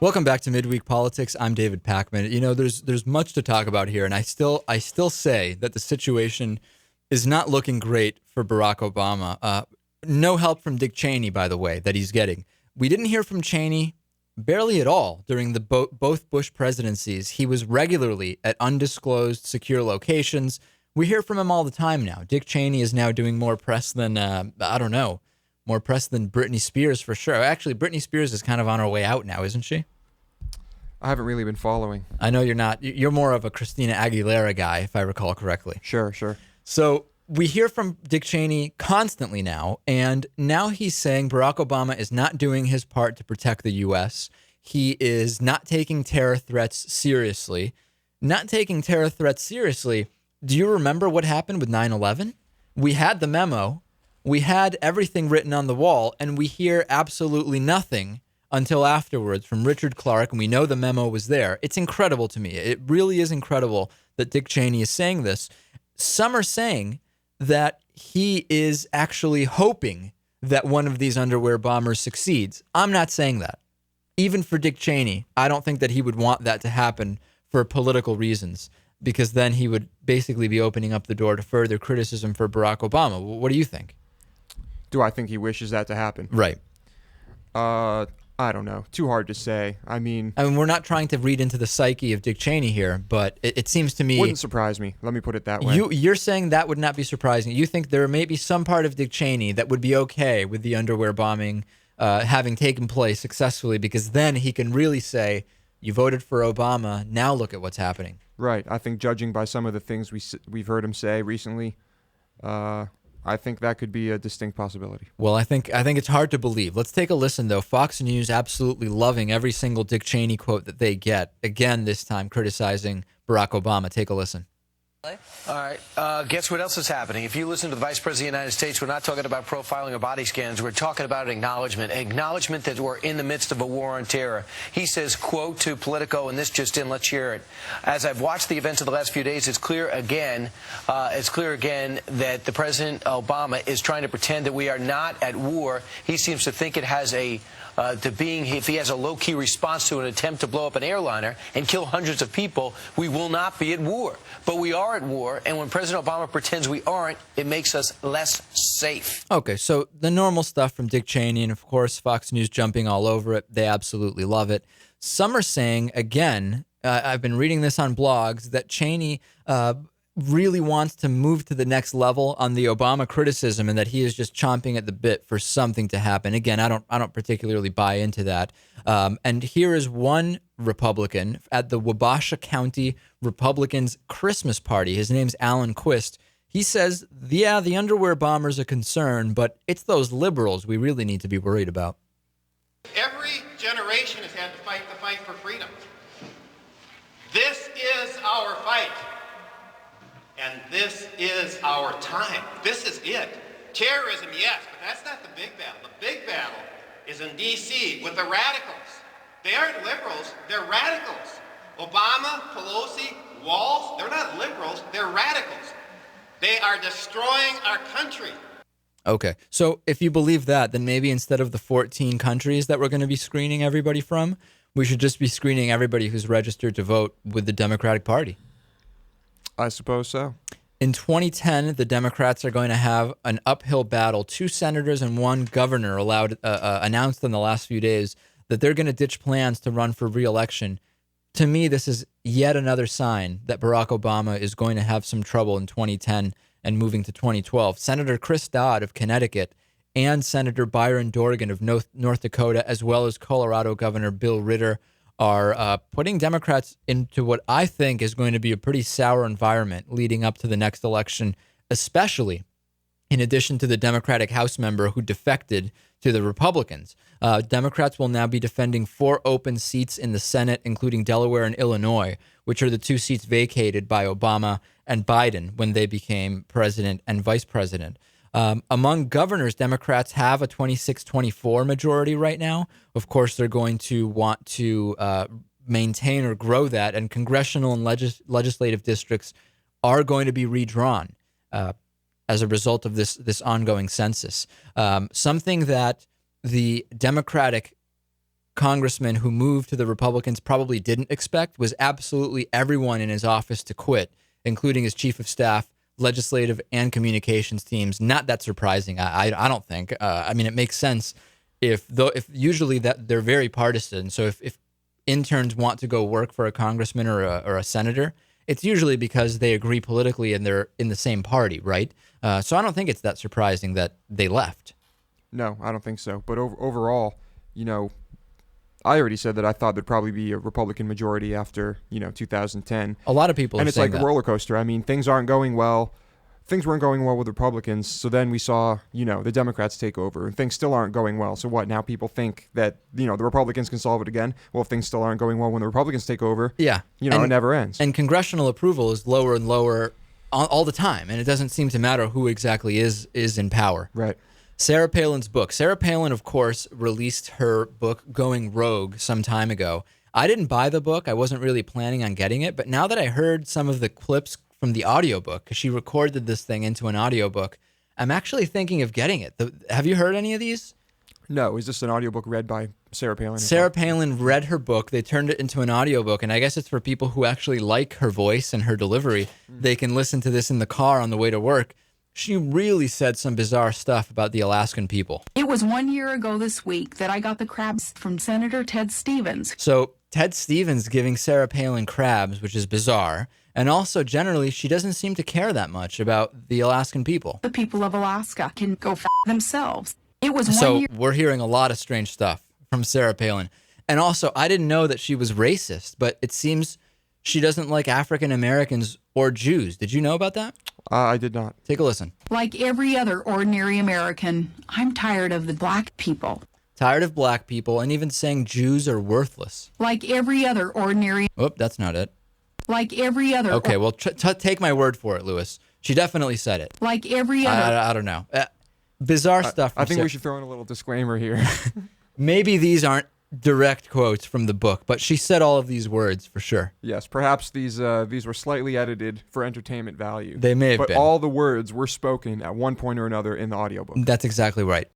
Welcome back to Midweek Politics. I'm David Pakman. You know, there's much to talk about here, and I still say that the situation is not looking great for Barack Obama. No help from Dick Cheney, by the way, that he's getting. We didn't hear from Cheney barely at all during the both Bush presidencies. He was regularly at undisclosed secure locations. We hear from him all the time now. Dick Cheney is now doing more press than, more press than Britney Spears for sure. Actually, Britney Spears is kind of on her way out now, isn't she? I haven't really been following. I know you're not. You're more of a Christina Aguilera guy, if I recall correctly. Sure. So we hear from Dick Cheney constantly now, and now he's saying Barack Obama is not doing his part to protect the U.S. He is not taking terror threats seriously. Not taking terror threats seriously. Do you remember what happened with 9/11? We had the memo. We had everything written on the wall, and we hear absolutely nothing until afterwards from Richard Clarke, and we know the memo was there. It's incredible to me. It really is incredible that Dick Cheney is saying this. Some are saying that he is actually hoping that one of these underwear bombers succeeds. I'm not saying that. Even for Dick Cheney, I don't think that he would want that to happen for political reasons, because then he would basically be opening up the door to further criticism for Barack Obama. What do you think? Do I think he wishes that to happen? Right. I don't know. Too hard to say. I mean, we're not trying to read into the psyche of Dick Cheney here, but it seems to me... Wouldn't surprise me. Let me put it that way. You're saying that would not be surprising. You think there may be some part of Dick Cheney that would be okay with the underwear bombing having taken place successfully, because then he can really say, you voted for Obama, now look at what's happening. Right. I think judging by some of the things we've heard him say recently, I think that could be a distinct possibility. Well, I think it's hard to believe. Let's take a listen, though. Fox News absolutely loving every single Dick Cheney quote that they get. Again, this time criticizing Barack Obama. Take a listen. All right. Guess what else is happening? If you listen to the Vice President of the United States, we're not talking about profiling or body scans. We're talking about acknowledgement that we're in the midst of a war on terror. He says, quote, to Politico, and this just in, let's hear it. As I've watched the events of the last few days, it's clear again that the President Obama is trying to pretend that we are not at war. He seems to think it has if he has a low-key response to an attempt to blow up an airliner and kill hundreds of people, we will not be at war. But we are at war, and when President Obama pretends we aren't, it makes us less safe. Okay, so the normal stuff from Dick Cheney, and of course Fox News jumping all over it. They absolutely love it. Some are saying, again, I've been reading this on blogs, that Cheney really wants to move to the next level on the Obama criticism, and that he is just chomping at the bit for something to happen. Again, I don't particularly buy into that. And here is one Republican at the Wabasha County Republicans' Christmas party. His name's Allan Quist. He says, yeah, the underwear bomber's a concern, but it's those liberals we really need to be worried about. Every generation has had to fight the fight for freedom. This is our fight. And this is our time. This is it. Terrorism, yes, but that's not the big battle. The big battle is in D.C. with the radicals. They aren't liberals, they're radicals. Obama, Pelosi, Walz, they're not liberals, they're radicals. They are destroying our country. Okay, so if you believe that, then maybe instead of the 14 countries that we're going to be screening everybody from, we should just be screening everybody who's registered to vote with the Democratic Party. I suppose so. In 2010, the Democrats are going to have an uphill battle. 2 senators and 1 governor announced in the last few days that they're going to ditch plans to run for re-election. To me, this is yet another sign that Barack Obama is going to have some trouble in 2010 and moving to 2012. Senator Chris Dodd of Connecticut and Senator Byron Dorgan of North Dakota, as well as Colorado Governor Bill Ritter, are putting Democrats into what I think is going to be a pretty sour environment leading up to the next election, especially in addition to the Democratic House member who defected to the Republicans. Democrats will now be defending 4 open seats in the Senate, including Delaware and Illinois, which are the 2 seats vacated by Obama and Biden when they became president and vice president. Among governors, Democrats have a 26-24 majority right now. Of course, they're going to want to maintain or grow that, and congressional and legislative districts are going to be redrawn as a result of this ongoing census. Something that the Democratic congressman who moved to the Republicans probably didn't expect was absolutely everyone in his office to quit, including his chief of staff, legislative and communications teams. Not that surprising, I don't think. I mean, it makes sense if usually that they're very partisan. So if interns want to go work for a congressman or a senator, it's usually because they agree politically and they're in the same party, right? So I don't think it's that surprising that they left. No, I don't think so. But overall, I already said that I thought there'd probably be a Republican majority after, 2010. A lot of people are and it's saying like that. a roller coaster. I mean, things aren't going well. Things weren't going well with Republicans. So then we saw, the Democrats take over, and things still aren't going well. So what? Now people think that, the Republicans can solve it again. Well, if things still aren't going well when the Republicans take over, Yeah. it never ends. And congressional approval is lower and lower all the time, and it doesn't seem to matter who exactly is in power. Right. Sarah Palin's book. Sarah Palin, of course, released her book Going Rogue some time ago. I didn't buy the book. I wasn't really planning on getting it, but now that I heard some of the clips from the audiobook, because she recorded this thing into an audiobook, I'm actually thinking of getting it. Have you heard any of these? No, is this an audiobook read by Sarah Palin? Sarah Palin read her book. They turned it into an audiobook, and I guess it's for people who actually like her voice and her delivery. They can listen to this in the car on the way to work. She really said some bizarre stuff about the Alaskan people. It was 1 year ago this week that I got the crabs from Senator Ted Stevens. So Ted Stevens giving Sarah Palin crabs, which is bizarre. And also, generally, she doesn't seem to care that much about the Alaskan people. The people of Alaska can go themselves. It was 1 So year. we're hearing a lot of strange stuff from Sarah Palin. And also, I didn't know that she was racist, but it seems she doesn't like African Americans or Jews. Did you know about that? I did not. Take a listen. Like every other ordinary American, I'm tired of the black people. Tired of black people and even saying Jews are worthless. Like every other ordinary. Oh, that's not it. Like every other. Okay, well, take my word for it, Lewis. She definitely said it. Like every other. I don't know. Bizarre stuff. I think we should throw in a little disclaimer here. Maybe these aren't direct quotes from the book, but she said all of these words for sure. Yes, perhaps these were slightly edited for entertainment value. They may have but been. All the words were spoken at one point or another in the audiobook. That's exactly right.